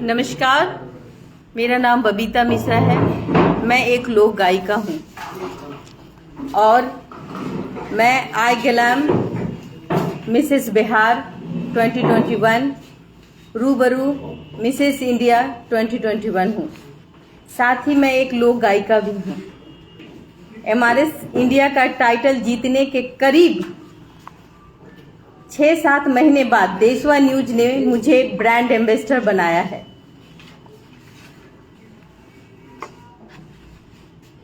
नमस्कार, मेरा नाम बबीता मिश्रा है। मैं एक लोक गायिका हूँ और मैं आई ग्लैम मिसेस बिहार 2021 रूबरू मिसेस इंडिया 2021 हूँ। साथ ही मैं एक लोक गायिका भी हूँ। MRS इंडिया का टाइटल जीतने के करीब 6-7 महीने बाद देशवा न्यूज ने मुझे ब्रांड एम्बेसडर बनाया है।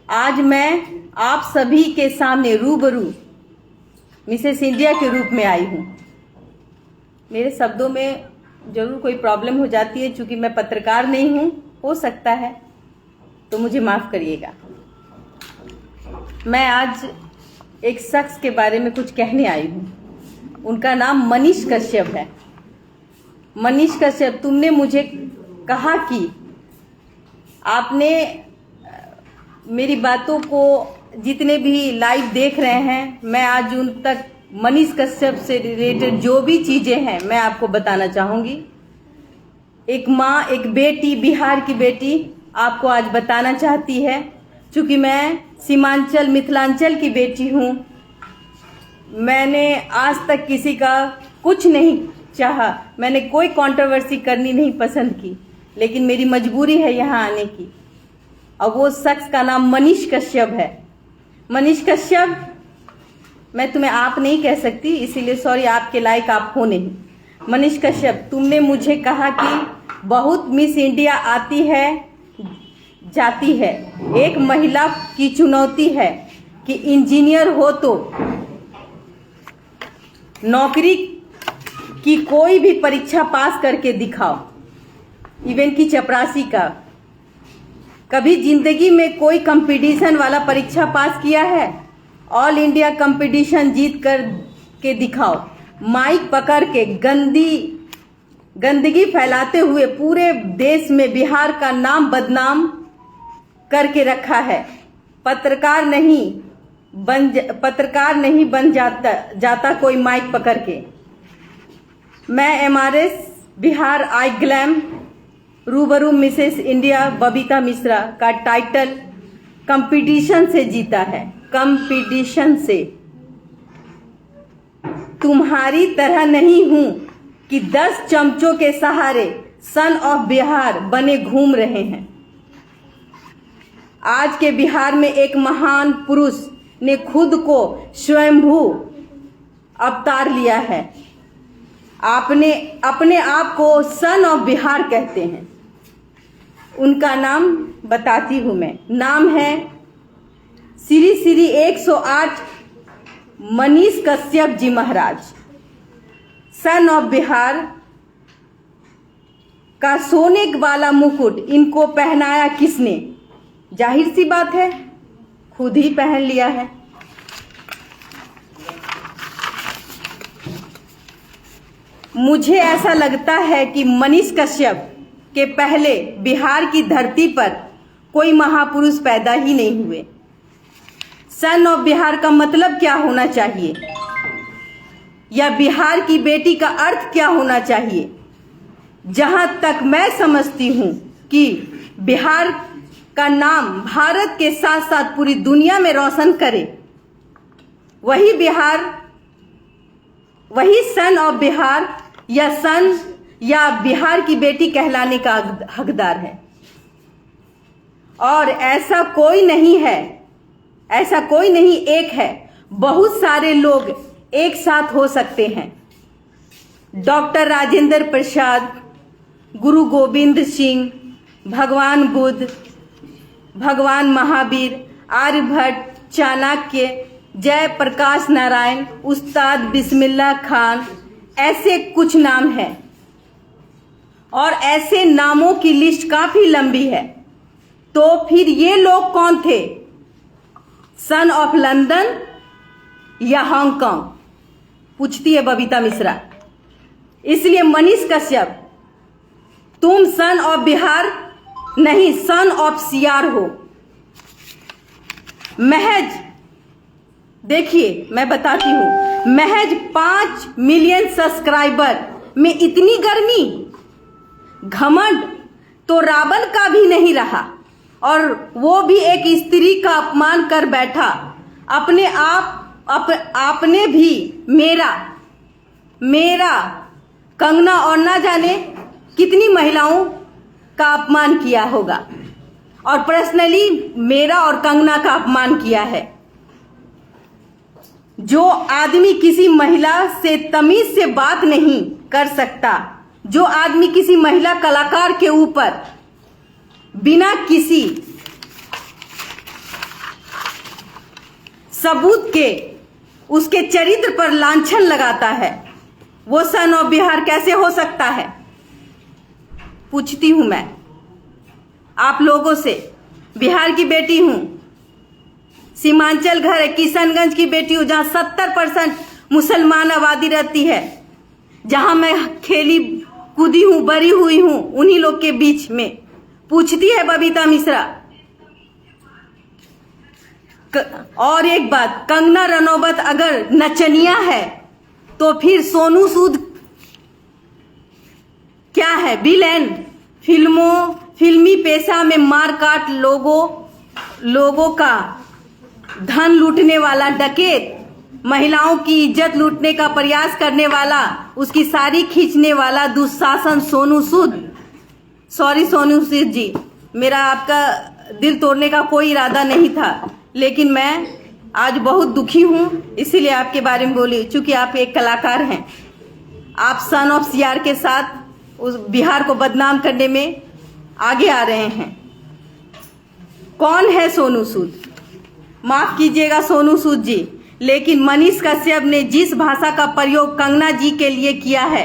आज मैं आप सभी के सामने रूबरू मिसेस इंडिया के रूप में आई हूँ। मेरे शब्दों में जरूर कोई प्रॉब्लम हो जाती है, चूंकि मैं पत्रकार नहीं हूँ, हो सकता है, तो मुझे माफ करिएगा। मैं आज एक शख्स के बारे में कुछ कहने आई हूँ। उनका नाम मनीष कश्यप है। मनीष कश्यप, तुमने मुझे कहा कि आपने मेरी बातों को जितने भी लाइव देख रहे हैं, मैं आज उन तक मनीष कश्यप से रिलेटेड जो भी चीजें हैं मैं आपको बताना चाहूंगी। एक माँ, एक बेटी, बिहार की बेटी आपको आज बताना चाहती है। चूंकि मैं सीमांचल मिथिलांचल की बेटी हूँ, मैंने आज तक किसी का कुछ नहीं चाहा, मैंने कोई कंट्रोवर्सी करनी नहीं पसंद की, लेकिन मेरी मजबूरी है यहाँ आने की। और वो शख्स का नाम मनीष कश्यप है। मनीष कश्यप, मैं तुम्हें आप नहीं कह सकती, इसीलिए सॉरी, आपके लायक आप हो नहीं। मनीष कश्यप, तुमने मुझे कहा कि बहुत मिस इंडिया आती है जाती है, एक महिला की चुनौती है कि इंजीनियर हो तो नौकरी की कोई भी परीक्षा पास करके दिखाओ, इवन की चपरासी का। कभी जिंदगी में कोई कंपटीशन वाला परीक्षा पास किया है? ऑल इंडिया कंपटीशन जीत कर के दिखाओ। माइक पकड़ के गंदगी फैलाते हुए पूरे देश में बिहार का नाम बदनाम करके रखा है। पत्रकार नहीं बन जाता कोई माइक पकड़ के। मैं MRS बिहार आई ग्लैम रूबरू मिसेस इंडिया बबीता मिश्रा का टाइटल कंपटीशन से जीता है। कंपटीशन से। तुम्हारी तरह नहीं हूं कि 10 चमचों के सहारे सन ऑफ बिहार बने घूम रहे हैं। आज के बिहार में एक महान पुरुष ने खुद को स्वयंभू अवतार लिया है। आपने अपने आप को सन ऑफ बिहार कहते हैं। उनका नाम बताती हूं मैं। नाम है श्री 108 मनीष कश्यप जी महाराज। सन ऑफ बिहार का सोने वाला मुकुट इनको पहनाया किसने? जाहिर सी बात है, खुद ही पहन लिया है। मुझे ऐसा लगता है कि मनीष कश्यप के पहले बिहार की धरती पर कोई महापुरुष पैदा ही नहीं हुए। सन ऑफ बिहार का मतलब क्या होना चाहिए, या बिहार की बेटी का अर्थ क्या होना चाहिए? जहां तक मैं समझती हूं कि बिहार का नाम भारत के साथ साथ पूरी दुनिया में रोशन करे, वही सन ऑफ बिहार या बिहार की बेटी कहलाने का हकदार है। और ऐसा कोई नहीं एक है, बहुत सारे लोग एक साथ हो सकते हैं। डॉक्टर राजेंद्र प्रसाद, गुरु गोविंद सिंह, भगवान बुद्ध, भगवान महावीर, आर्यभट्ट, चाणक्य, जयप्रकाश नारायण, उस्ताद बिस्मिल्लाह खान, ऐसे कुछ नाम हैं। और ऐसे नामों की लिस्ट काफी लंबी है। तो फिर ये लोग कौन थे? सन ऑफ लंदन या हांगकांग? पूछती है बबीता मिश्रा। इसलिए मनीष कश्यप, तुम सन ऑफ बिहार नहीं, सन ऑफ सियार हो। महज देखिए मैं बताती हूँ, महज 5 मिलियन सब्सक्राइबर में इतनी गर्मी, घमंड तो रावण का भी नहीं रहा, और वो भी एक स्त्री का अपमान कर बैठा। आपने भी मेरा कंगना और ना जाने कितनी महिलाओं का अपमान किया होगा, और पर्सनली मेरा और कंगना का अपमान किया है। जो आदमी किसी महिला से तमीज से बात नहीं कर सकता, जो आदमी किसी महिला कलाकार के ऊपर बिना किसी सबूत के उसके चरित्र पर लांछन लगाता है, वो सन ऑफ बिहार कैसे हो सकता है? पूछती हूं मैं आप लोगों से। बिहार की बेटी हूं, सीमांचल घर है, किशनगंज की बेटी हूं, जहां 70% मुसलमान आबादी रहती है, जहां मैं खेली कूदी हूं, बड़ी हुई हूं, उन्हीं लोग के बीच में। पूछती है बबीता मिश्रा। और एक बात, कंगना रनौत अगर नचनिया है तो फिर सोनू सूद क्या है? विलेन। फिल्मी पेशा में मार काट लोगों का धन लूटने वाला डकैत, महिलाओं की इज्जत लूटने का प्रयास करने वाला, उसकी साड़ी खींचने वाला दुशासन सोनू सूद। सॉरी सोनू सूद जी, मेरा आपका दिल तोड़ने का कोई इरादा नहीं था, लेकिन मैं आज बहुत दुखी हूं, इसीलिए आपके बारे में बोली। चूंकि आप एक कलाकार हैं, आप सन ऑफ सीआर के साथ उस बिहार को बदनाम करने में आगे आ रहे हैं। कौन है सोनू सूद? माफ कीजिएगा सोनू सूद जी, लेकिन मनीष कश्यप ने जिस भाषा का प्रयोग कंगना जी के लिए किया है,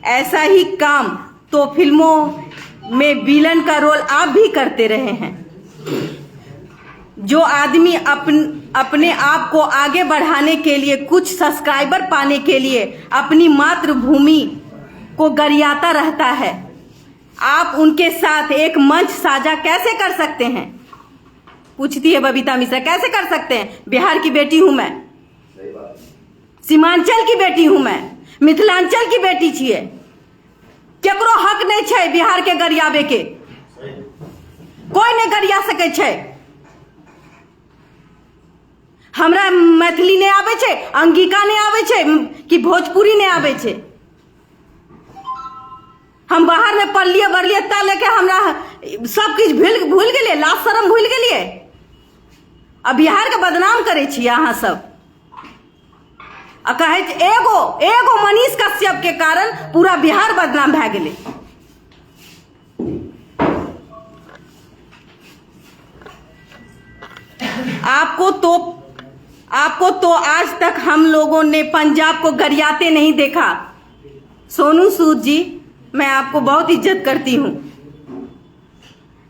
ऐसा ही काम तो फिल्मों में विलन का रोल आप भी करते रहे हैं। जो आदमी अपने आप को आगे बढ़ाने के लिए, कुछ सब्सक्राइबर पाने के लिए अपनी मातृभूमि को गरियाता रहता है, आप उनके साथ एक मंच साझा कैसे कर सकते हैं? पूछती है बबीता मिश्रा। कैसे कर सकते हैं? बिहार की बेटी हूं मैं, सीमांचल की बेटी हूं मैं, मिथिलांचल की बेटी छिए। केकरो हक नहीं छै बिहार के गरियाबे के, कोई नहीं गरिया सके छै। हमरा मैथिली नहीं आवे छै, अंगिका नहीं आवे छै, कि भोजपुरी नहीं आवे छै। हम बाहर में पढ़लिए बढ़लिए ता लेके हमरा सब कुछ भूल गेलिए, लाज शरम भूल गेलिए। अब बिहार के बदनाम करे छी अहाँ सब, आ कहे एगो मनीष कश्यप के कारण पूरा बिहार बदनाम भए गेले। आपको तो आज तक हम लोगों ने पंजाब को गरियाते नहीं देखा। सोनू सूद जी, मैं आपको बहुत इज्जत करती हूं,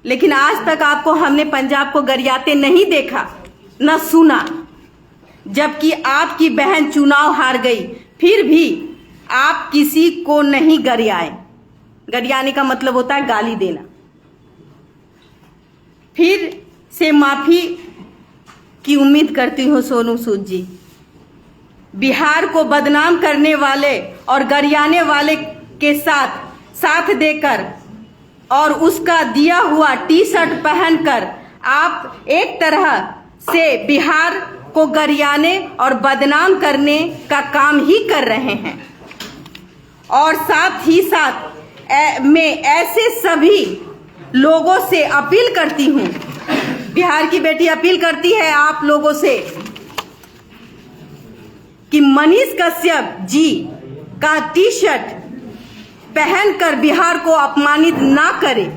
लेकिन आज तक आपको हमने पंजाब को गरियाते नहीं देखा, न सुना। जबकि आपकी बहन चुनाव हार गई, फिर भी आप किसी को नहीं गरियाए। गरियाने का मतलब होता है गाली देना। फिर से माफी की उम्मीद करती हूँ सोनू सूद जी। बिहार को बदनाम करने वाले और गरियाने वाले के साथ देकर और उसका दिया हुआ टी शर्ट पहनकर आप एक तरह से बिहार को गरियाने और बदनाम करने का काम ही कर रहे हैं। और साथ ही साथ मैं ऐसे सभी लोगों से अपील करती हूँ, बिहार की बेटी अपील करती है आप लोगों से कि मनीष कश्यप जी का टी शर्ट पहनकर बिहार को अपमानित ना करें।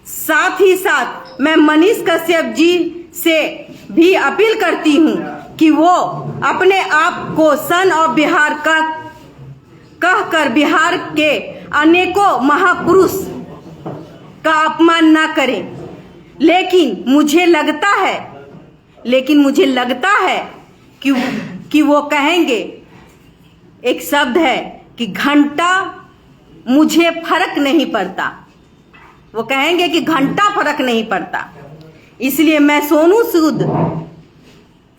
साथ ही साथ मैं मनीष कश्यप जी से भी अपील करती हूं कि वो अपने आप को सन ऑफ बिहार का कहकर बिहार के अनेकों महापुरुष का अपमान ना करें। लेकिन मुझे लगता है कि वो कहेंगे, एक शब्द है कि घंटा मुझे फर्क नहीं पड़ता। वो कहेंगे कि घंटा फर्क नहीं पड़ता। इसलिए मैं सोनू सूद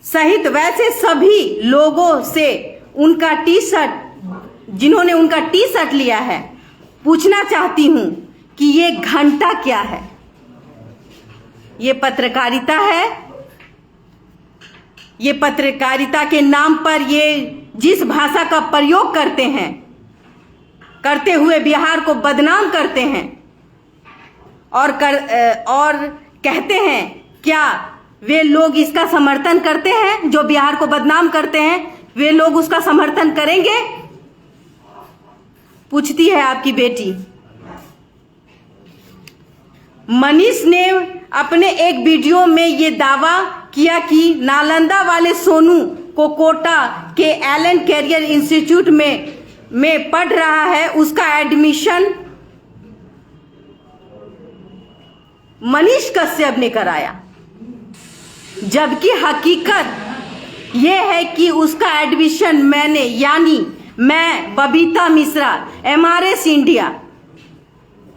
सहित वैसे सभी लोगों से उनका टी शर्ट, जिन्होंने उनका टी शर्ट लिया है, पूछना चाहती हूं कि ये घंटा क्या है? ये पत्रकारिता है? ये पत्रकारिता के नाम पर ये जिस भाषा का प्रयोग करते हैं, करते हुए बिहार को बदनाम करते हैं और कहते हैं, क्या वे लोग इसका समर्थन करते हैं? जो बिहार को बदनाम करते हैं, वे लोग उसका समर्थन करेंगे? पूछती है आपकी बेटी। मनीष ने अपने एक वीडियो में ये दावा किया कि नालंदा वाले सोनू को कोटा के एलन कैरियर इंस्टीट्यूट में पढ़ रहा है, उसका एडमिशन मनीष कश्यप ने कराया, जबकि हकीकत यह है कि उसका एडमिशन मैं बबीता मिश्रा, MRS इंडिया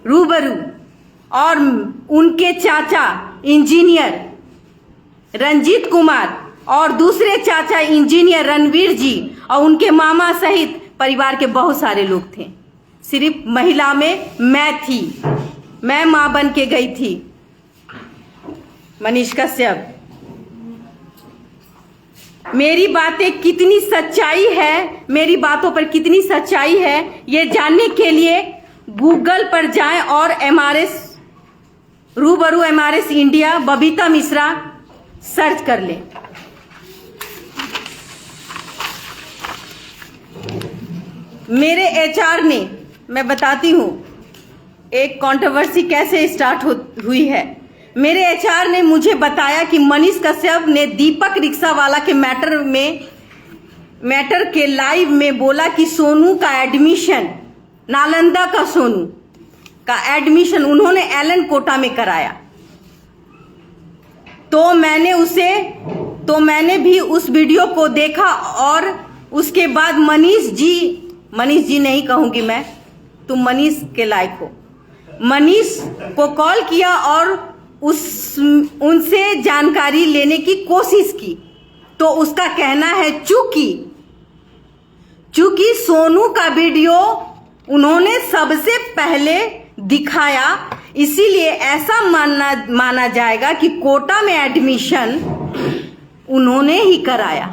रूबरू और उनके चाचा इंजीनियर रंजीत कुमार और दूसरे चाचा इंजीनियर रणवीर जी और उनके मामा सहित परिवार के बहुत सारे लोग थे। सिर्फ महिला में मैं थी, मैं मां बन के गई थी। मनीष कश्यप, मेरी बातें कितनी सच्चाई है, मेरी बातों पर कितनी सच्चाई है, ये जानने के लिए गूगल पर जाएं और MRS रूबरू MRS India Babita Mishra search कर लें। मेरे HR ने, मैं बताती हूं एक कंट्रोवर्सी कैसे स्टार्ट हुई है। मेरे HR ने मुझे बताया कि मनीष कश्यप ने दीपक रिक्शा वाला के मैटर के लाइव में बोला कि सोनू का एडमिशन, नालंदा का सोनू का एडमिशन उन्होंने एलन कोटा में कराया। तो मैंने भी उस वीडियो को देखा और उसके बाद मनीष जी नहीं कहूंगी मैं, तुम मनीष के लायक हो, मनीष को कॉल किया और उनसे जानकारी लेने की कोशिश की। तो उसका कहना है चूंकि सोनू का वीडियो उन्होंने सबसे पहले दिखाया, इसीलिए ऐसा माना जाएगा कि कोटा में एडमिशन उन्होंने ही कराया।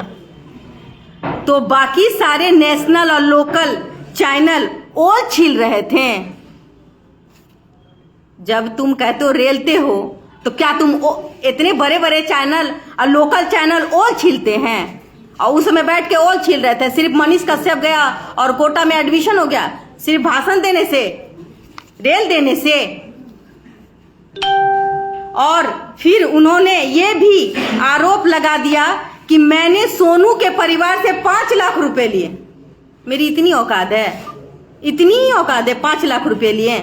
तो बाकी सारे नेशनल और लोकल चैनल ओल छील रहे थे। जब तुम कहते हो रेलते हो, तो क्या तुम इतने बड़े बड़े चैनल और लोकल चैनल ओल छीलते हैं? और उस समय बैठ के ओल छील रहे थे। सिर्फ मनीष कश्यप गया और कोटा में एडमिशन हो गया, सिर्फ भाषण देने से, रेल देने से। और फिर उन्होंने ये भी आरोप लगा दिया कि मैंने सोनू के परिवार से 5 लाख रुपए लिए। मेरी इतनी औकात है, 5 लाख रुपए लिए।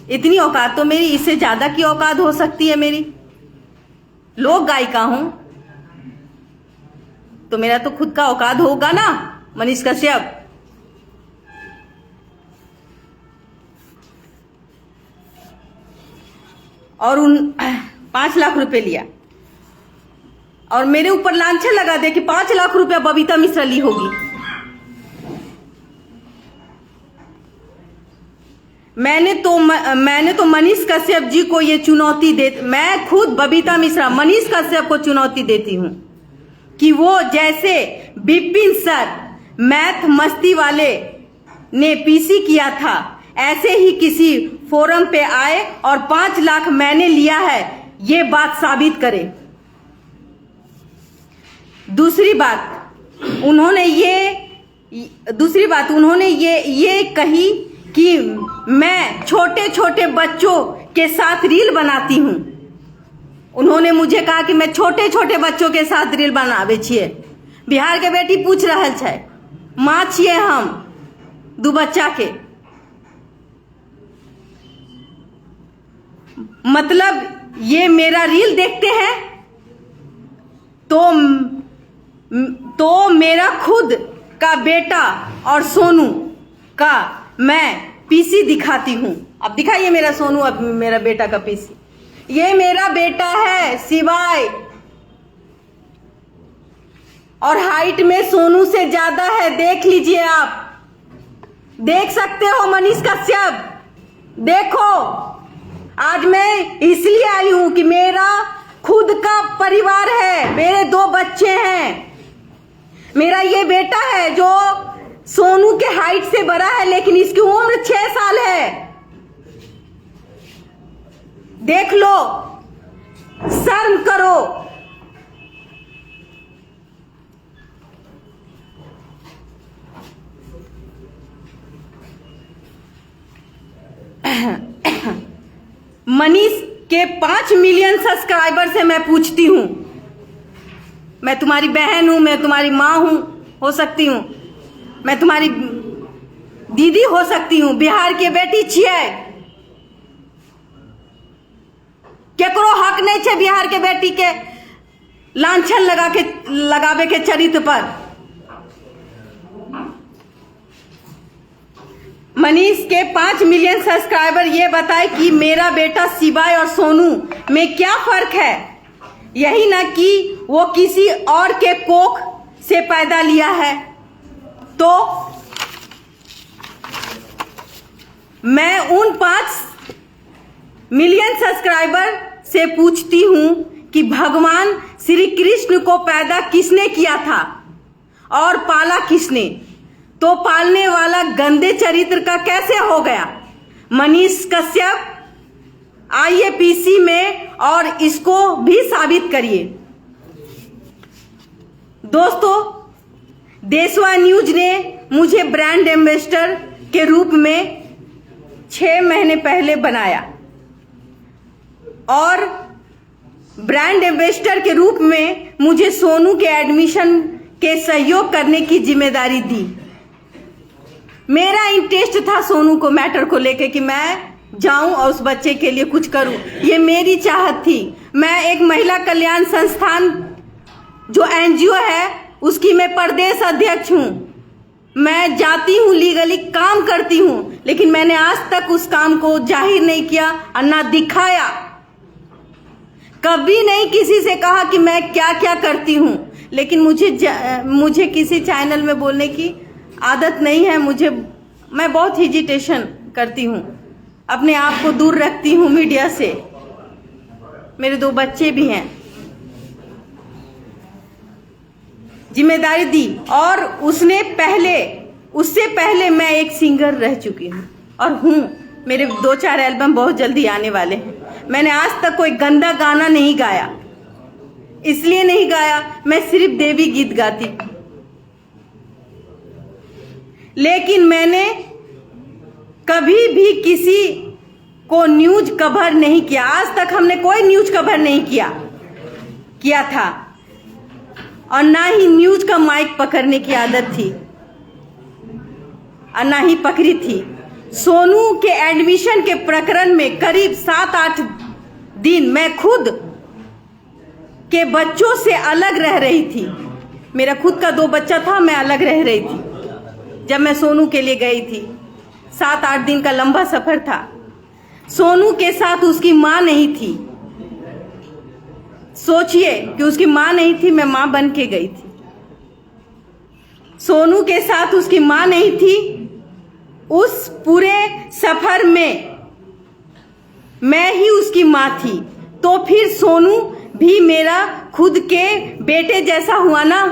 इतनी औकात तो मेरी, इससे ज्यादा की औकात हो सकती है मेरी। लोक गायिका हूं तो मेरा तो खुद का औकात होगा ना। मनीष कश्यप, और 5 लाख रुपए लिया और मेरे ऊपर लांछन लगा दे कि 5 लाख रुपया बबीता मिश्रा ली होगी। मैंने तो मनीष कश्यप जी को ये चुनौती मैं खुद बबीता मिश्रा मनीष कश्यप को चुनौती देती हूं कि वो जैसे बिपिन सर मैथ मस्ती वाले ने PC किया था, ऐसे ही किसी फोरम पे आए और 5 लाख मैंने लिया है, ये बात साबित करे। दूसरी बात उन्होंने ये कही कि मैं छोटे छोटे बच्चों के साथ रील बनाती हूं। उन्होंने मुझे कहा कि मैं छोटे छोटे बच्चों के साथ रील बनावे छिए। बिहार के बेटी पूछ रहल छै, माँ छिए हम 2 बच्चा के, मतलब ये मेरा रील देखते हैं तो मेरा खुद का बेटा और सोनू का मैं PC दिखाती हूं। अब दिखाइए मेरा सोनू, अब मेरा बेटा का PC। ये मेरा बेटा है, सिवाय और हाइट में सोनू से ज्यादा है, देख लीजिए आप, देख सकते हो मनीष कश्यप। देखो, आज मैं इसलिए आई हूं कि मेरा खुद का परिवार है, मेरे 2 बच्चे हैं। मेरा ये बेटा है जो सोनू के हाइट से बड़ा है, लेकिन इसकी उम्र 6 साल है। देख लो, शर्म करो। मनीष के 5 मिलियन सब्सक्राइबर से मैं पूछती हूं, मैं तुम्हारी बहन हूं, मैं तुम्हारी माँ हूं, हो सकती हूं, मैं तुम्हारी दीदी हो सकती हूं, बिहार की बेटी छिए, केकरो हक नहीं छे बिहार के बेटी के लांछन लगावे के चरित्र पर। मनीष के 5 मिलियन सब्सक्राइबर ये बताए कि मेरा बेटा शिवाय और सोनू में क्या फर्क है। यही ना कि वो किसी और के कोख से पैदा लिया है। तो मैं उन 5 मिलियन सब्सक्राइबर से पूछती हूं कि भगवान श्री कृष्ण को पैदा किसने किया था और पाला किसने? तो पालने वाला गंदे चरित्र का कैसे हो गया? मनीष कश्यप आइए पीसी में और इसको भी साबित करिए। दोस्तों, देशवा न्यूज ने मुझे ब्रांड एम्बेसडर के रूप में 6 महीने पहले बनाया और ब्रांड एम्बेसडर के रूप में मुझे सोनू के एडमिशन के सहयोग करने की जिम्मेदारी दी। मेरा इंटरेस्ट था सोनू को मैटर को लेके कि मैं जाऊं और उस बच्चे के लिए कुछ करूं, ये मेरी चाहत थी। मैं एक महिला कल्याण संस्थान जो एनजीओ है उसकी मैं प्रदेश अध्यक्ष हूं। मैं जाती हूं, लीगली काम करती हूं, लेकिन मैंने आज तक उस काम को जाहिर नहीं किया और ना दिखाया। कभी नहीं किसी से कहा कि मैं क्या क्या करती हूं। लेकिन मुझे किसी चैनल में बोलने की आदत नहीं है। मैं बहुत हिजिटेशन करती हूँ, अपने आप को दूर रखती हूँ मीडिया से। मेरे 2 बच्चे भी हैं। जिम्मेदारी दी और उससे पहले मैं एक सिंगर रह चुकी हूँ और हूँ। मेरे 2-4 एल्बम बहुत जल्दी आने वाले हैं। मैंने आज तक कोई गंदा गाना नहीं गाया, इसलिए नहीं गाया, मैं सिर्फ देवी गीत गाती। लेकिन मैंने कभी भी किसी को न्यूज कवर नहीं किया। आज तक हमने कोई न्यूज कवर नहीं किया था और ना ही न्यूज का माइक पकड़ने की आदत थी और ना ही पकड़ी थी। सोनू के एडमिशन के प्रकरण में करीब 7-8 दिन मैं खुद के बच्चों से अलग रह रही थी। मेरा खुद का 2 बच्चा था, मैं अलग रह रही थी जब मैं सोनू के लिए गई थी। 7-8 दिन का लंबा सफर था। सोनू के साथ उसकी माँ नहीं थी। सोचिए कि उसकी माँ नहीं थी, मैं माँ बन के गई थी। सोनू के साथ उसकी माँ नहीं थी। उस पूरे सफर में मैं ही उसकी माँ थी। तो फिर सोनू भी मेरा खुद के बेटे जैसा हुआ ना?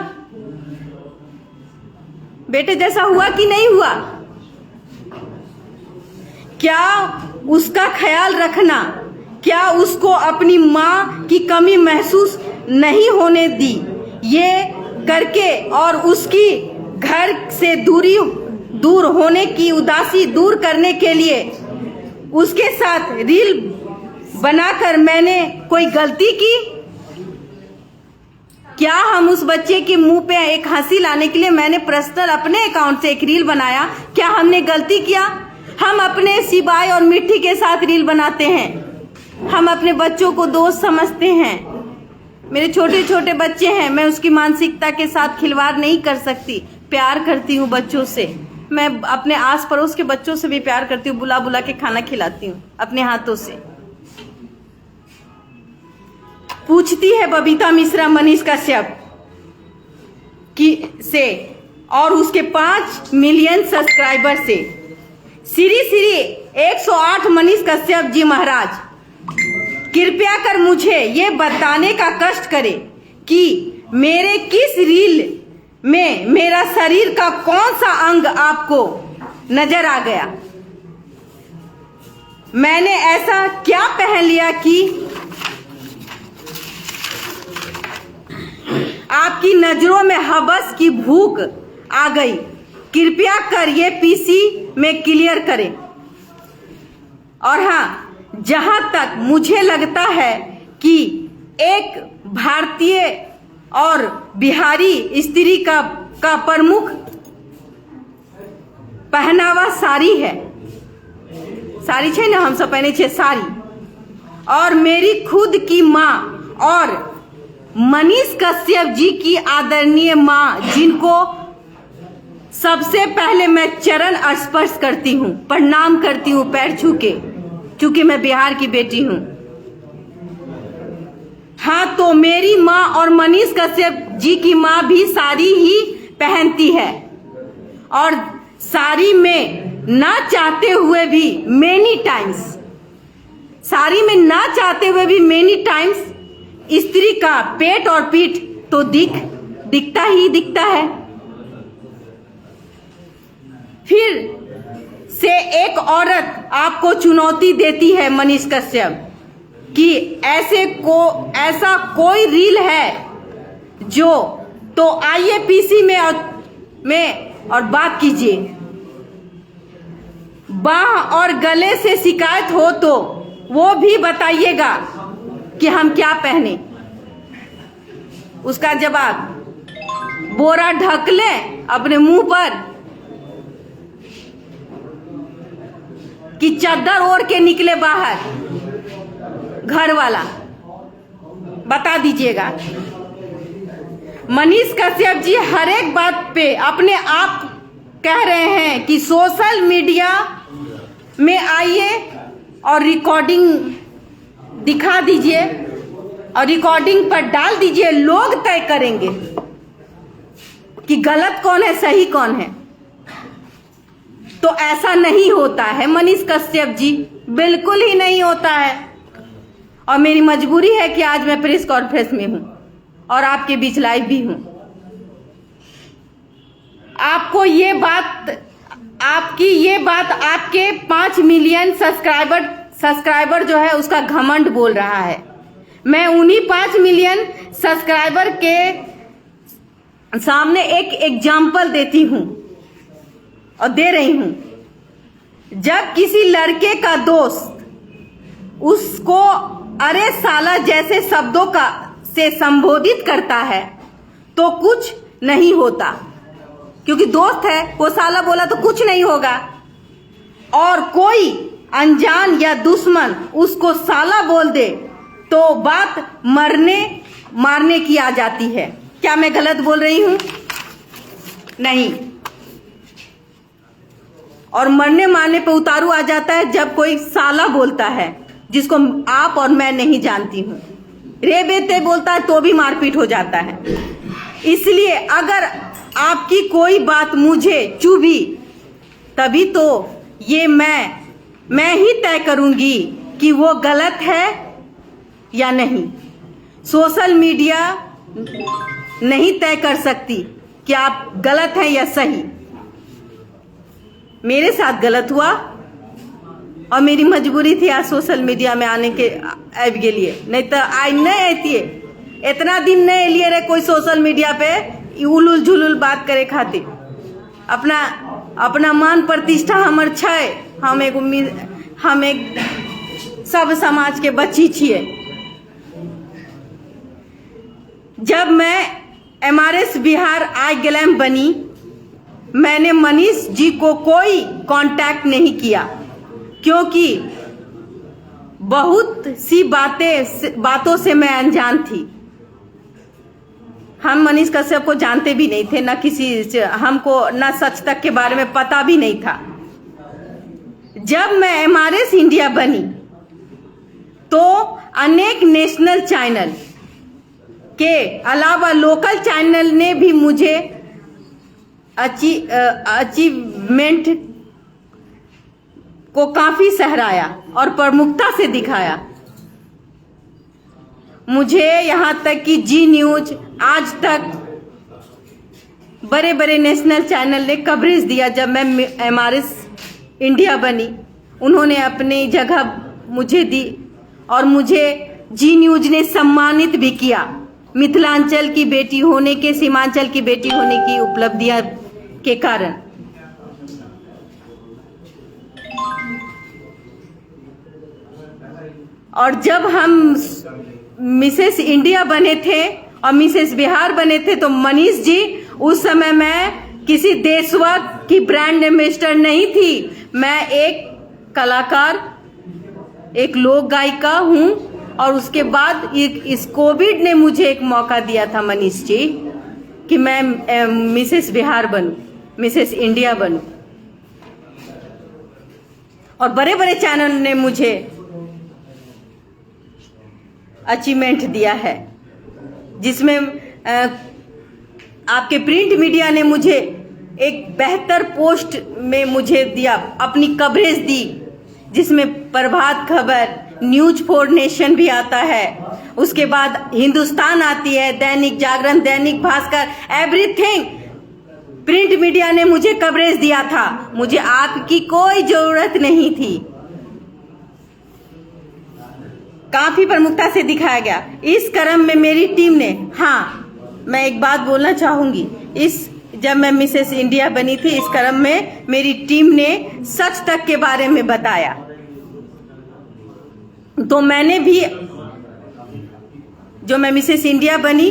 बेटे जैसा हुआ कि नहीं हुआ? क्या उसका ख्याल रखना, क्या उसको अपनी माँ की कमी महसूस नहीं होने दी, ये करके और उसकी घर से दूर होने की उदासी दूर करने के लिए उसके साथ रील बनाकर मैंने कोई गलती की? क्या हम उस बच्चे के मुंह पे एक हंसी लाने के लिए मैंने पर्सनल अपने अकाउंट से एक रील बनाया? क्या हमने गलती किया? हम अपने शिवाय और मिट्टी के साथ रील बनाते हैं। हम अपने बच्चों को दोस्त समझते हैं। मेरे छोटे छोटे बच्चे हैं, मैं उसकी मानसिकता के साथ खिलवाड़ नहीं कर सकती। प्यार करती हूँ बच्चों से। मैं अपने आस पड़ोस के बच्चों से भी प्यार करती हूँ, बुला बुला के खाना खिलाती हूँ अपने हाथों से। पूछती है बबीता मिश्रा मनीष कश्यप, से और उसके 5 मिलियन सब्सक्राइबर से। श्री 108 मनीष कश्यप जी महाराज, कृपया कर मुझे ये बताने का कष्ट करें कि मेरे किस रील में मेरा शरीर का कौन सा अंग आपको नजर आ गया। मैंने ऐसा क्या पहन लिया कि आपकी नजरों में हवस की भूख आ गई। कृपया कर ये पीसी में क्लियर करें। और हाँ, जहां तक मुझे लगता है कि एक भारतीय और बिहारी स्त्री का प्रमुख पहनावा साड़ी है। साड़ी छे ना, हम सब पहने छे साड़ी। और मेरी खुद की माँ और मनीष कश्यप जी की आदरणीय माँ, जिनको सबसे पहले मैं चरण स्पर्श करती हूँ, प्रणाम करती हूँ पैर छू के, क्योंकि मैं बिहार की बेटी हूँ। हाँ, तो मेरी माँ और मनीष कश्यप जी की माँ भी साड़ी ही पहनती है। और साड़ी में ना चाहते हुए भी मेनी टाइम्स, साड़ी में ना चाहते हुए भी मेनी टाइम्स स्त्री का पेट और पीठ तो दिखता ही दिखता है। फिर से एक औरत आपको चुनौती देती है मनीष कश्यप कि ऐसा कोई रील है जो, तो आइए पीसी में और बात कीजिए। बाह और गले से शिकायत हो तो वो भी बताइएगा कि हम क्या पहने। उसका जवाब, बोरा ढक लें अपने मुंह पर कि चादर ओढ़ के निकले बाहर, घर वाला बता दीजिएगा। मनीष कश्यप जी हर एक बात पे अपने आप कह रहे हैं कि सोशल मीडिया में आइए और रिकॉर्डिंग दिखा दीजिए और रिकॉर्डिंग पर डाल दीजिए, लोग तय करेंगे कि गलत कौन है सही कौन है। तो ऐसा नहीं होता है मनीष कश्यप जी, बिल्कुल ही नहीं होता है। और मेरी मजबूरी है कि आज मैं प्रेस कॉन्फ्रेंस में हूं और आपके बीच लाइव भी हूं। आपको ये बात, आपकी ये बात आपके 5 मिलियन सब्सक्राइबर जो है उसका घमंड बोल रहा है। मैं उन्हीं 5 मिलियन सब्सक्राइबर के सामने एक एग्जाम्पल देती हूं और दे रही हूं। जब किसी लड़के का दोस्त उसको अरे साला जैसे शब्दों से संबोधित करता है तो कुछ नहीं होता, क्योंकि दोस्त है, वो साला बोला तो कुछ नहीं होगा। और कोई अनजान या दुश्मन उसको साला बोल दे तो बात मारने की आ जाती है। क्या मैं गलत बोल रही हूं? नहीं। और मरने मारने पे उतारू आ जाता है जब कोई साला बोलता है, जिसको आप और मैं नहीं जानती हूं। रे बेटे बोलता है तो भी मारपीट हो जाता है। इसलिए अगर आपकी कोई बात मुझे चुभी, तभी तो ये मैं ही तय करूंगी कि वो गलत है या नहीं। सोशल मीडिया नहीं तय कर सकती कि आप गलत हैं या सही। मेरे साथ गलत हुआ और मेरी मजबूरी थी आज सोशल मीडिया में आने के लिए, नहीं तो आज नहीं आती है। इतना दिन नहीं लिए रहे कोई सोशल मीडिया पे उलुल झुलुल बात करे खातिर। अपना मान प्रतिष्ठा हमर छै। हम एक सब समाज के बच्ची छिए। जब मैं MRS बिहार IGLAM बनी, मैंने मनीष जी को कोई कांटेक्ट नहीं किया, क्योंकि बहुत सी बातों से मैं अनजान थी। हम मनीष कश्यप को जानते भी नहीं थे, हमको न सच तक के बारे में पता भी नहीं था। जब मैं MRS इंडिया बनी तो अनेक नेशनल चैनल के अलावा लोकल चैनल ने भी मुझे अचीवमेंट को काफी सहराया और प्रमुखता से दिखाया। मुझे यहाँ तक कि जी न्यूज, आज तक बड़े बड़े नेशनल चैनल ने कवरेज दिया। जब मैं MRS इंडिया बनी, उन्होंने अपनी जगह मुझे दी और मुझे जी न्यूज ने सम्मानित भी किया, मिथिलांचल की बेटी होने के, सीमांचल की बेटी होने की उपलब्धियां के कारण। और जब हम मिसेस इंडिया बने थे और मिसेस बिहार बने थे तो मनीष जी, उस समय मैं किसी देशभक्त की ब्रांड एम्बेसडर नहीं थी। मैं एक कलाकार, एक लोक गायिका हूं। और उसके बाद इस कोविड ने मुझे एक मौका दिया था मनीष जी कि मैं मिसेस बिहार बनूं, मिसेस इंडिया बनूं। और बड़े बड़े चैनल ने मुझे अचीवमेंट दिया है, जिसमें आपके प्रिंट मीडिया ने मुझे एक बेहतर पोस्ट में मुझे दिया, अपनी कवरेज दी, जिसमें Prabhat Khabar, news for nation भी आता है, उसके बाद हिंदुस्तान आती है, Dainik Jagran, Dainik Bhaskar, everything print media ने मुझे कवरेज दिया था। मुझे आपकी कोई जरूरत नहीं थी, काफी प्रमुखता से दिखाया गया। इस क्रम में मेरी टीम ने, हाँ मैं एक बात बोलना चाहूंगी, जब मैं मिसेस इंडिया बनी थी, इस क्रम में मेरी टीम ने सच तक के बारे में बताया। तो मैंने भी, जो मैं मिसेस इंडिया बनी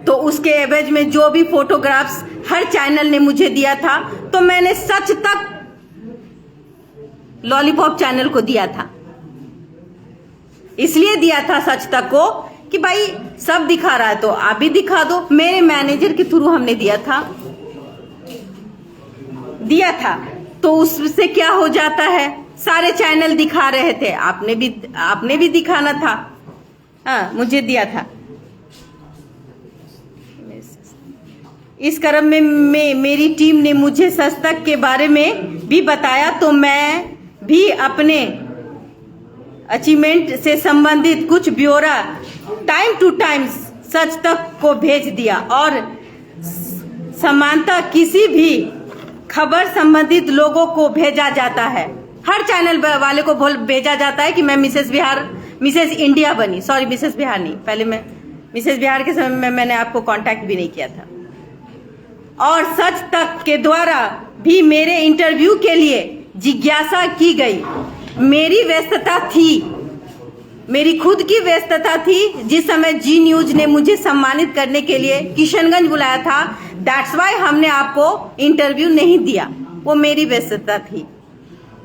तो उसके एवज में जो भी फोटोग्राफ्स हर चैनल ने मुझे दिया था, तो मैंने सच तक लॉलीपॉप चैनल को दिया था। इसलिए दिया था सच तक को कि भाई सब दिखा रहा है तो आप भी दिखा दो। मेरे मैनेजर के थ्रू हमने दिया था तो उससे क्या हो जाता है, सारे चैनल दिखा रहे थे, आपने भी दिखाना था। हाँ, मुझे दिया था। इस क्रम में मेरी टीम ने मुझे सच तक के बारे में भी बताया, तो मैं भी अपने अचीवमेंट से संबंधित कुछ ब्यौरा टाइम टू टाइम सच तक को भेज दिया। और समानता किसी भी खबर संबंधित लोगों को भेजा जाता है, हर चैनल वाले को भेजा जाता है कि मैं मिसेस इंडिया बनी। सॉरी, मिसेस बिहार नहीं, पहले मैं मिसेस बिहार के समय में मैंने आपको कांटेक्ट भी नहीं किया था। और सच तक के द्वारा भी मेरे इंटरव्यू के लिए जिज्ञासा की गई। मेरी व्यस्तता थी, मेरी खुद की व्यस्तता थी। जिस समय जी न्यूज ने मुझे सम्मानित करने के लिए किशनगंज बुलाया था, दैट्स वाई हमने आपको इंटरव्यू नहीं दिया, वो मेरी व्यस्तता थी।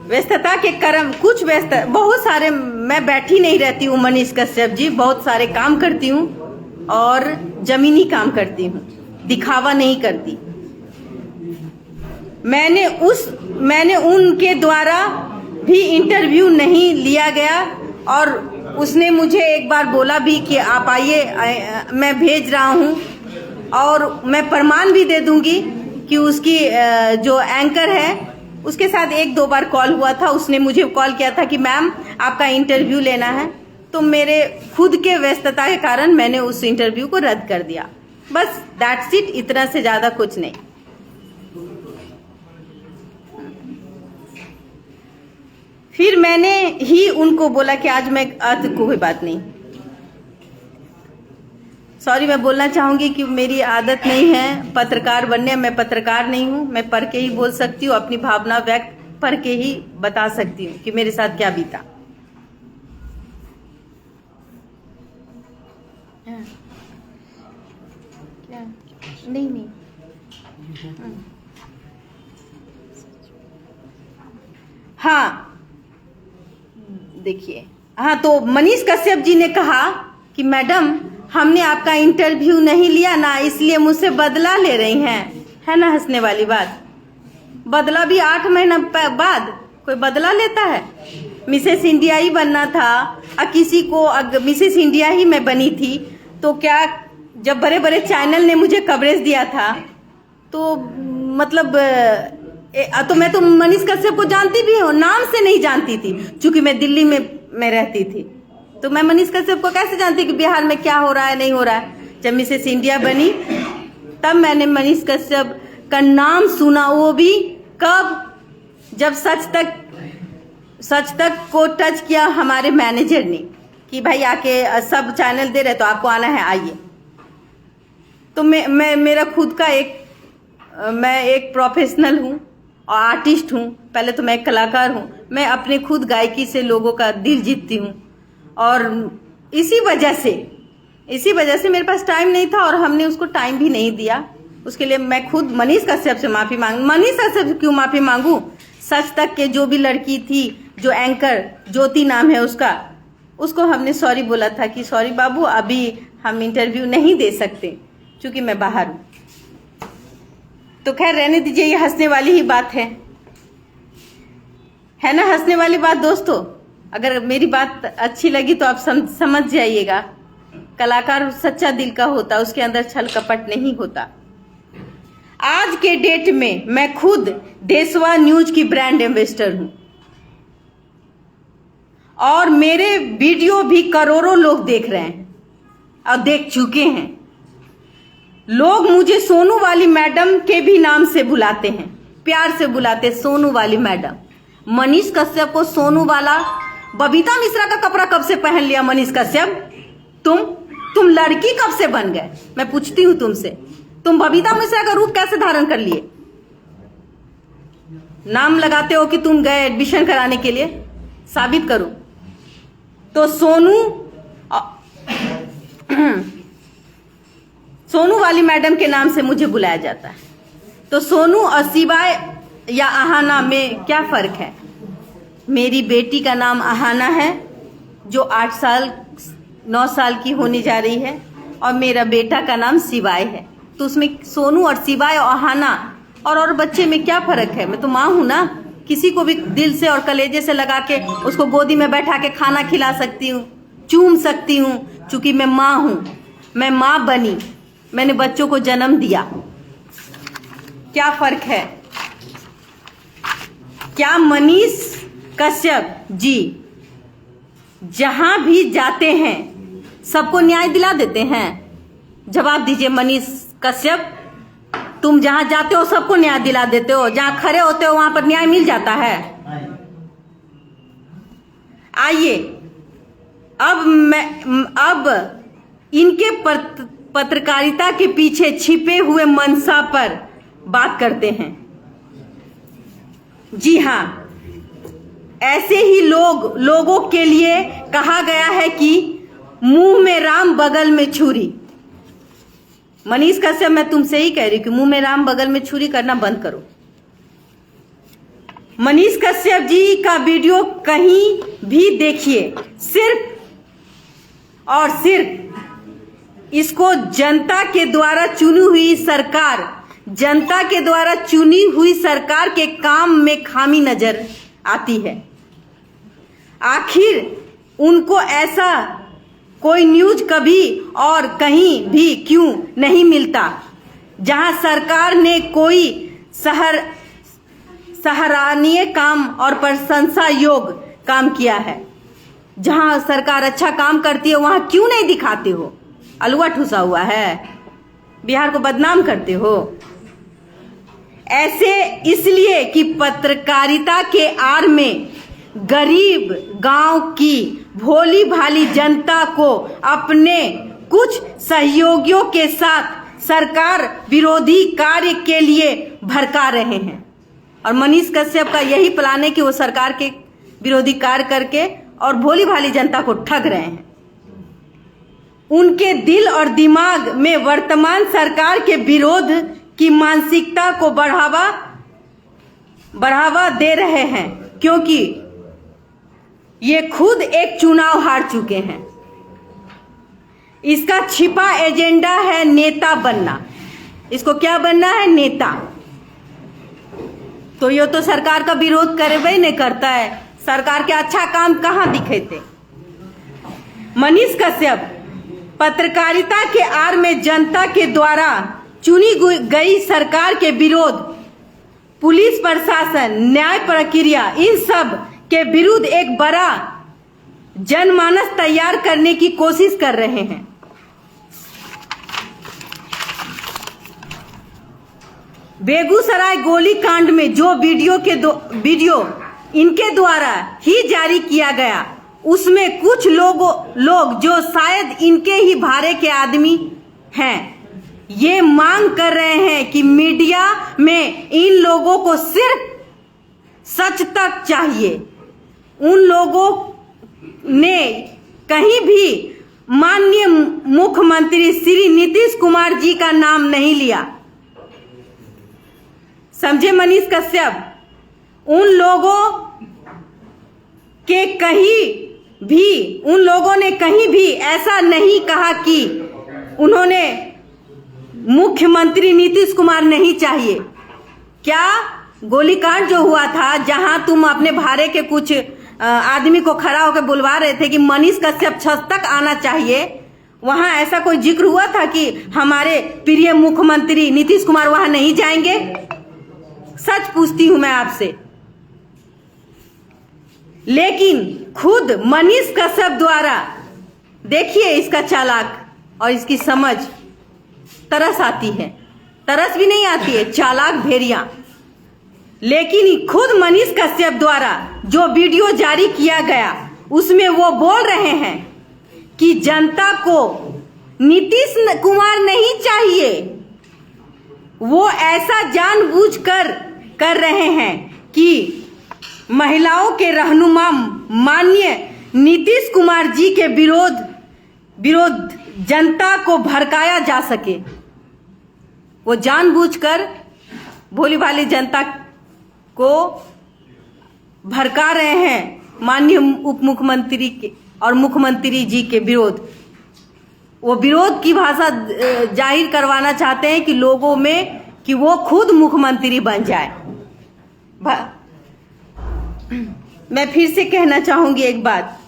व्यस्तता के क्रम बहुत सारे, मैं बैठी नहीं रहती हूँ मनीष कश्यप जी, बहुत सारे काम करती हूँ और जमीनी काम करती हूँ, दिखावा नहीं करती। मैंने उनके द्वारा भी इंटरव्यू नहीं लिया गया और उसने मुझे एक बार बोला भी कि आप आइए, मैं भेज रहा हूँ। और मैं प्रमाण भी दे दूंगी कि उसकी जो एंकर है उसके साथ 1-2 बार कॉल हुआ था। उसने मुझे कॉल किया था कि मैम आपका इंटरव्यू लेना है, तो मेरे खुद के व्यस्तता के कारण मैंने उस इंटरव्यू को रद्द कर दिया। बस दैट्स इट, इतना से ज्यादा कुछ नहीं। फिर मैंने ही उनको बोला कि आज मैं कोई बात नहीं, सॉरी, मैं बोलना चाहूंगी कि मेरी आदत नहीं है पत्रकार बनने, मैं पत्रकार नहीं हूं। मैं पढ़ के ही बोल सकती हूँ, अपनी भावना व्यक्त पढ़ के ही बता सकती हूँ कि मेरे साथ क्या बीता। नहीं हाँ, देखिए, हाँ, तो मनीष कश्यप जी ने कहा कि मैडम हमने आपका इंटरव्यू नहीं लिया ना, इसलिए मुझसे बदला ले रही हैं, है ना हंसने वाली बात। बदला भी 8 महीना बाद कोई बदला लेता है? मिसेस इंडिया ही बनना था, किसी को मिसेस इंडिया ही मैं बनी थी तो क्या जब बड़े बड़े चैनल ने मुझे कवरेज दिया था तो मतलब तो मैं तो मनीष कश्यप को जानती भी हूँ, नाम से नहीं जानती थी, क्योंकि मैं दिल्ली में रहती थी। तो मैं मनीष कश्यप को कैसे जानती कि बिहार में क्या हो रहा है नहीं हो रहा है। जब मिसेस इंडिया बनी तब मैंने मनीष कश्यप का नाम सुना, वो भी कब, जब सच तक को टच किया हमारे मैनेजर ने कि भाई आके सब चैनल दे रहे तो आपको आना है, आइए। तो मेरा खुद का मैं एक प्रोफेशनल हूँ और आर्टिस्ट हूँ। पहले तो मैं एक कलाकार हूँ। मैं अपने खुद गायकी से लोगों का दिल जीतती हूँ और इसी वजह से मेरे पास टाइम नहीं था और हमने उसको टाइम भी नहीं दिया। उसके लिए मैं खुद मनीष कश्यप से माफ़ी मांग। मनीष कश्यप से क्यों माफ़ी मांगू? सच तक के जो भी लड़की थी, जो एंकर ज्योति नाम है उसको हमने सॉरी बोला था कि सॉरी बाबू, अभी हम इंटरव्यू नहीं दे सकते क्योंकि मैं बाहर हूँ। तो खैर रहने दीजिए, ये हंसने वाली ही बात है ना, हंसने वाली बात। दोस्तों अगर मेरी बात अच्छी लगी तो आप समझ जाइएगा। कलाकार सच्चा दिल का होता, उसके अंदर छल कपट नहीं होता। आज के डेट में मैं खुद देशवा न्यूज की ब्रांड एम्बेसडर हूं और मेरे वीडियो भी करोड़ों लोग देख रहे हैं और देख चुके हैं। लोग मुझे सोनू वाली मैडम के भी नाम से बुलाते हैं, प्यार से बुलाते, सोनू वाली मैडम। मनीष कश्यप को सोनू वाला, बबीता मिश्रा का कपड़ा कब से पहन लिया मनीष कश्यप? तुम लड़की कब से बन गए? मैं पूछती हूँ तुमसे, तुम बबीता मिश्रा का रूप कैसे धारण कर लिए? नाम लगाते हो कि तुम गए एडमिशन कराने के लिए, साबित करो। तो सोनू वाली मैडम के नाम से मुझे बुलाया जाता है। तो सोनू और शिवाय या आहाना में क्या फर्क है? मेरी बेटी का नाम आहाना है जो 9 साल की होने जा रही है और मेरा बेटा का नाम शिवाय है। तो उसमें सोनू और शिवाय और आहाना और बच्चे में क्या फर्क है? मैं तो माँ हूं ना, किसी को भी दिल से और कलेजे से लगा के उसको गोदी में बैठा के खाना खिला सकती हूँ, चूम सकती हूँ, क्योंकि मैं माँ हूं। मैं माँ बनी, मैंने बच्चों को जन्म दिया। क्या फर्क है? क्या मनीष कश्यप जी जहां भी जाते हैं सबको न्याय दिला देते हैं? जवाब दीजिए मनीष कश्यप, तुम जहां जाते हो सबको न्याय दिला देते हो? जहां खड़े होते हो वहां पर न्याय मिल जाता है? आइए अब इनके पत्रकारिता के पीछे छिपे हुए मंशा पर बात करते हैं। जी हाँ, ऐसे ही लोगों के लिए कहा गया है कि मुंह में राम बगल में छुरी। मनीष कश्यप, मैं तुमसे ही कह रही हूं कि मुंह में राम बगल में छुरी करना बंद करो। मनीष कश्यप जी का वीडियो कहीं भी देखिए, सिर्फ और सिर्फ इसको जनता के द्वारा चुनी हुई सरकार के काम में खामी नजर आती है। आखिर उनको ऐसा कोई न्यूज कभी और कहीं भी क्यों नहीं मिलता जहां सरकार ने कोई सराहनीय काम और प्रशंसा योग्य काम किया है? जहां सरकार अच्छा काम करती है वहां क्यों नहीं दिखाते हो? अलुआ ठुसा हुआ है, बिहार को बदनाम करते हो। ऐसे इसलिए कि पत्रकारिता के आड़ में गरीब गांव की भोली भाली जनता को अपने कुछ सहयोगियों के साथ सरकार विरोधी कार्य के लिए भड़का रहे हैं। और मनीष कश्यप का यही प्लान है कि वो सरकार के विरोधी कार्य करके और भोली भाली जनता को ठग रहे हैं। उनके दिल और दिमाग में वर्तमान सरकार के विरोध की मानसिकता को बढ़ावा दे रहे हैं, क्योंकि ये खुद एक चुनाव हार चुके हैं। इसका छिपा एजेंडा है नेता बनना। इसको क्या बनना है? नेता। तो ये तो सरकार का विरोध करे नहीं करता है, सरकार के अच्छा काम कहां दिखे थे? मनीष कश्यप पत्रकारिता के आड़ में जनता के द्वारा चुनी गई सरकार के विरोध, पुलिस प्रशासन, न्याय प्रक्रिया, इन सब के विरुद्ध एक बड़ा जनमानस तैयार करने की कोशिश कर रहे हैं। बेगूसराय गोलीकांड में जो वीडियो इनके द्वारा ही जारी किया गया, उसमें कुछ लोग जो शायद इनके ही भारे के आदमी हैं, ये मांग कर रहे हैं कि मीडिया में इन लोगों को सिर्फ सच तक चाहिए। उन लोगों ने कहीं भी माननीय मुख्यमंत्री श्री नीतीश कुमार जी का नाम नहीं लिया। समझे मनीष कश्यप? उन लोगों ने कहीं भी ऐसा नहीं कहा कि उन्होंने मुख्यमंत्री नीतीश कुमार नहीं चाहिए। क्या गोलीकांड जो हुआ था, जहां तुम अपने भारे के कुछ आदमी को खड़ा होकर बुलवा रहे थे कि मनीष कश्यप छत तक आना चाहिए, वहां ऐसा कोई जिक्र हुआ था कि हमारे प्रिय मुख्यमंत्री नीतीश कुमार वहां नहीं जाएंगे? सच पूछती हूं मैं आपसे। लेकिन खुद मनीष कश्यप द्वारा, देखिए इसका चालाक और इसकी समझ, तरस आती है, तरस भी नहीं आती है, चालाक भेड़िया। लेकिन खुद मनीष कश्यप द्वारा जो वीडियो जारी किया गया, उसमें वो बोल रहे हैं कि जनता को नीतीश कुमार नहीं चाहिए। वो ऐसा जानबूझकर कर रहे हैं कि महिलाओं के रहनुमा माननीय नीतीश कुमार जी के विरोध जनता को भड़काया जा सके। वो जानबूझकर भोली भाली जनता को भड़का रहे हैं माननीय उप मुख्यमंत्री के और मुख्यमंत्री जी के विरोध। वो विरोध की भाषा जाहिर करवाना चाहते हैं कि लोगों में कि वो खुद मुख्यमंत्री बन जाए। मैं फिर से कहना चाहूंगी एक बात।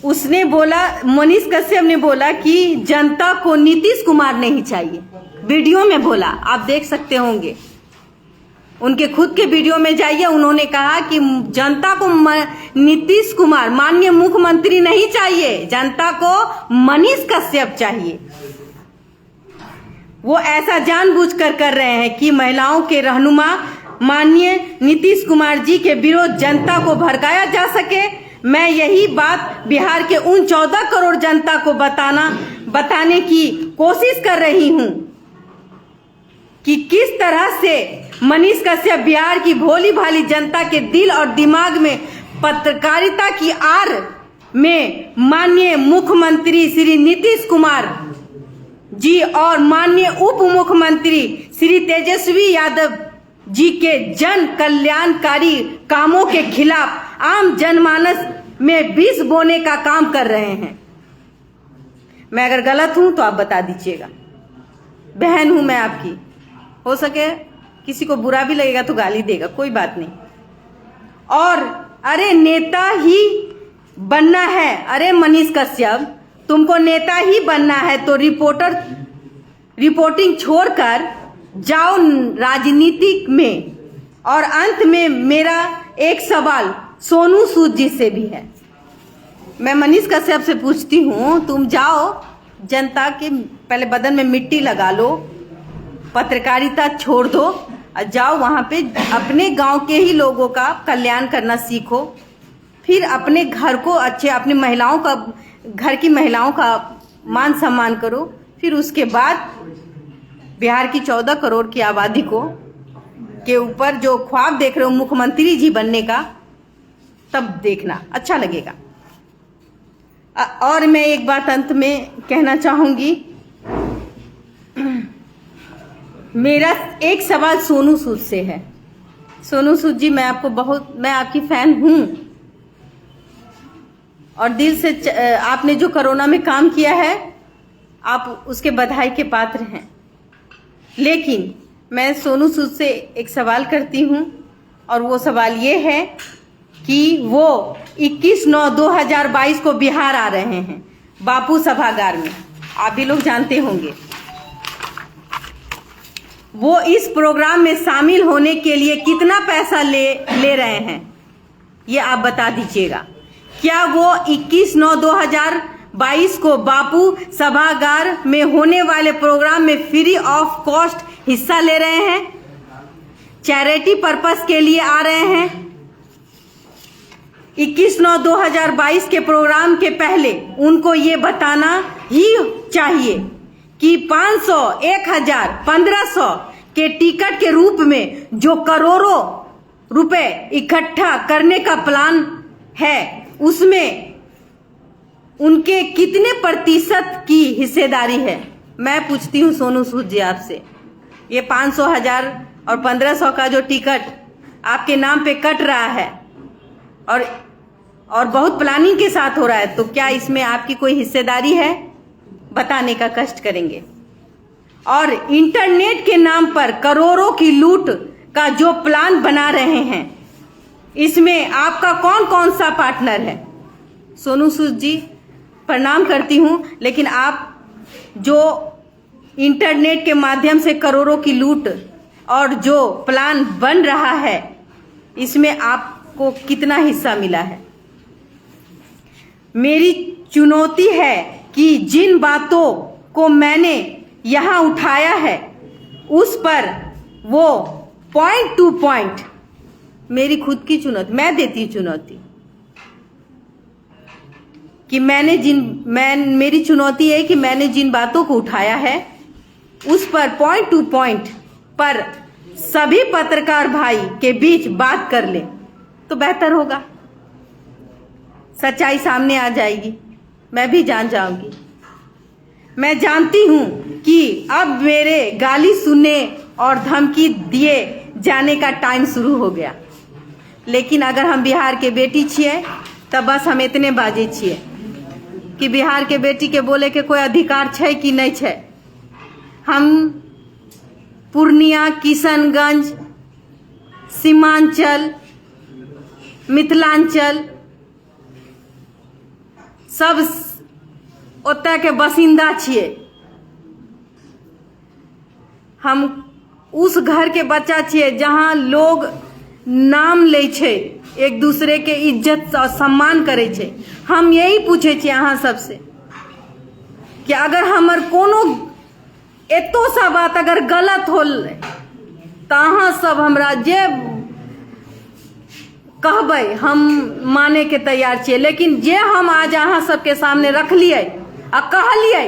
उसने बोला, मनीष कश्यप ने बोला कि जनता को नीतीश कुमार नहीं चाहिए। वीडियो में बोला, आप देख सकते होंगे, उनके खुद के वीडियो में जाइए। उन्होंने कहा कि जनता को नीतीश कुमार माननीय मुख्यमंत्री नहीं चाहिए, जनता को मनीष कश्यप चाहिए। वो ऐसा जानबूझकर कर रहे हैं कि महिलाओं के रहनुमा माननीय नीतीश कुमार जी के विरोध जनता को भड़काया जा सके। मैं यही बात बिहार के उन 14 करोड़ जनता को बताने की कोशिश कर रही हूं कि किस तरह से मनीष कश्यप बिहार की भोली भाली जनता के दिल और दिमाग में पत्रकारिता की आड़ में माननीय मुख्यमंत्री श्री नीतीश कुमार जी और माननीय उप मुख्यमंत्री श्री तेजस्वी यादव जी के जन कल्याणकारी कामों के खिलाफ आम जनमानस में विष बोने का काम कर रहे हैं। मैं अगर गलत हूं तो आप बता दीजिएगा। बहन हूं मैं आपकी, हो सके किसी को बुरा भी लगेगा तो गाली देगा, कोई बात नहीं। और अरे नेता ही बनना है, अरे मनीष कश्यप तुमको नेता ही बनना है तो रिपोर्टिंग छोड़कर जाओ राजनीति में। और अंत में मेरा एक सवाल सोनू सूद जी से भी है। मैं मनीष कश्यप से पूछती हूँ, तुम जाओ जनता के पहले बदन में मिट्टी लगा लो, पत्रकारिता छोड़ दो और जाओ वहाँ पे अपने गांव के ही लोगों का कल्याण करना सीखो। फिर अपने घर को अच्छे, अपनी महिलाओं का, घर की महिलाओं का मान सम्मान करो। फिर उसके बाद बिहार की 14 करोड़ की आबादी को के ऊपर जो ख्वाब देख रहे हो मुख्यमंत्री जी बनने का, तब देखना अच्छा लगेगा। और मैं एक बात अंत में कहना चाहूंगी। मेरा एक सवाल सोनू सूद से है। सोनू सूद जी, मैं आपकी फैन हूं और दिल से आपने जो कोरोना में काम किया है, आप उसके बधाई के पात्र हैं। लेकिन मैं सोनू सूद से एक सवाल करती हूं और वो सवाल ये है कि वो 21/9/2022 को बिहार आ रहे हैं। बापू सभागार में, आप भी लोग जानते होंगे। वो इस प्रोग्राम में शामिल होने के लिए कितना पैसा ले रहे हैं, ये आप बता दीजिएगा। क्या वो 21/9/2022 को बापू सभागार में होने वाले प्रोग्राम में फ्री ऑफ कॉस्ट हिस्सा ले रहे हैं, चैरिटी पर्पस के लिए आ रहे हैं? 21/9/2022 के प्रोग्राम के पहले उनको ये बताना ही चाहिए कि 500, 1000, 1500 के टिकट के रूप में जो करोड़ों रुपए इकट्ठा करने का प्लान है, उसमें उनके कितने प्रतिशत की हिस्सेदारी है? मैं पूछती हूँ सोनू सूद जी आपसे, ये 500, 1000 और 1500 का जो टिकट आपके नाम पे कट रहा है और बहुत प्लानिंग के साथ हो रहा है, तो क्या इसमें आपकी कोई हिस्सेदारी है? बताने का कष्ट करेंगे। और इंटरनेट के नाम पर करोड़ों की लूट का जो प्लान बना रहे हैं, इसमें आपका कौन कौन सा पार्टनर है? सोनू सूद जी, प्रणाम करती हूं, लेकिन आप जो इंटरनेट के माध्यम से करोड़ों की लूट और जो प्लान बन रहा है, इसमें आपको कितना हिस्सा मिला है? मेरी चुनौती है कि जिन बातों को मैंने यहां उठाया है, उस पर वो पॉइंट टू पॉइंट, मेरी खुद की चुनौती, मैं देती हूं चुनौती कि मेरी चुनौती है कि मैंने जिन बातों को उठाया है, उस पर पॉइंट टू पॉइंट पर सभी पत्रकार भाई के बीच बात कर ले तो बेहतर होगा। सच्चाई सामने आ जाएगी, मैं भी जान जाऊंगी। मैं जानती हूं कि अब मेरे गाली सुनने और धमकी दिए जाने का टाइम शुरू हो गया, लेकिन अगर हम बिहार के बेटी छिए तब बस हम इतने बाजे छिए कि बिहार के बेटी के बोले के कोई अधिकार छै कि नहीं छै। हम पूर्णिया, किशनगंज, सीमांचल, मिथिलांचल सब ओतय के बासिंदा छिए। हम उस घर के बच्चा छिए जहां लोग नाम ले छे, एक दूसरे के इज्जत और सम्मान करे छे। हम यही पूछे छे अहाँ सबसे कि अगर हमर कोनो एतो सा बात अगर गलत होल तो अहाँ सब हमरा जे कहबै हम माने के तैयार छियै, लेकिन जे हम आज अहाँ सबके सामने रखलिए आ कहलिए,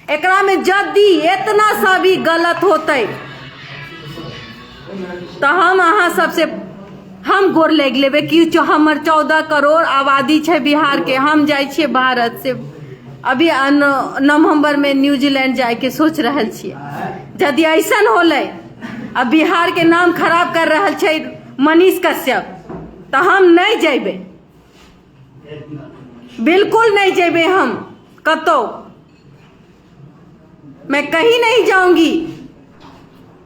एकरा में यदि इतना सा भी गलत होते तो हम अहाँ सबसे हम गोर लग लेबे कि हमर 14 करोड़ आबादी छै बिहार के। हम जाय छियै भारत से, अभी नवंबर में न्यूजीलैंड जाए के सोच रहल छियै। यदि ऐसन होले अब बिहार के नाम खराब कर रहल छै मनीष कश्यप, तो हम नहीं जेबे, बिल्कुल नहीं जेबे। हम कतो मैं कहीं नहीं जाऊंगी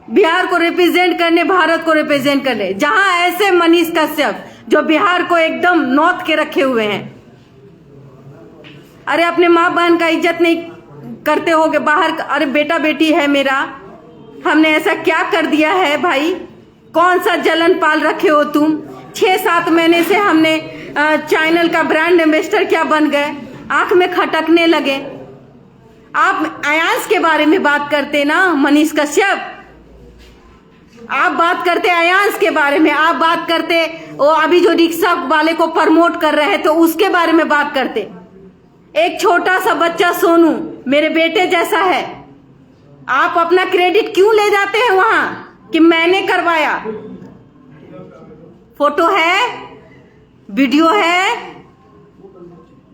बिहार को रिप्रेजेंट करने, भारत को रिप्रेजेंट करने, जहां ऐसे मनीष कश्यप जो बिहार को एकदम नौत के रखे हुए हैं। अरे अपने माँ बहन का इज्जत नहीं करते होगे बाहर। अरे बेटा बेटी है मेरा, हमने ऐसा क्या कर दिया है भाई? कौन सा जलन पाल रखे हो तुम? 6-7 महीने से हमने चैनल का ब्रांड एम्बेसडर क्या बन गए, आंख में खटकने लगे। आप अयांश के बारे में बात करते ना मनीष कश्यप, आप बात करते अयांश के बारे में, आप बात करते वो अभी जो रिक्शा वाले को प्रमोट कर रहे हैं तो उसके बारे में बात करते। एक छोटा सा बच्चा सोनू मेरे बेटे जैसा है, आप अपना क्रेडिट क्यों ले जाते हैं वहां कि मैंने करवाया? फोटो है, वीडियो है,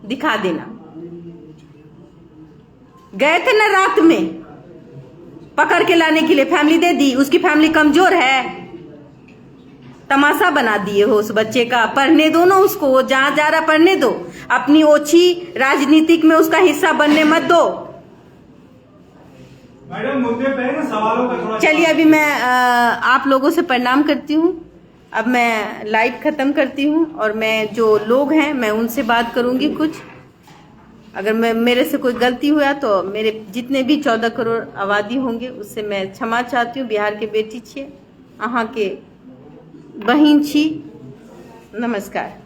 दिखा देना। गए थे ना रात में पकड़ के लाने के लिए, फैमिली दे दी, उसकी फैमिली कमजोर है, तमाशा बना दिए हो उस बच्चे का। पढ़ने दो ना उसको, वो जहां जा रहा पढ़ने दो, अपनी ओछी राजनीतिक में उसका हिस्सा बनने मत दो। मैडम मुद्दे पे ना सवालों का थोड़ा। चलिए अभी मैं आप लोगों से प्रणाम करती हूँ। अब मैं लाइव खत्म करती हूँ और मैं जो लोग हैं मैं उनसे बात करूंगी कुछ। अगर मैं मेरे से कोई गलती हुआ तो मेरे जितने भी 14 करोड़ आबादी होंगे उससे मैं क्षमा चाहती हूँ। बिहार के बेटी छिए, अहाँ के बहिन छी। नमस्कार।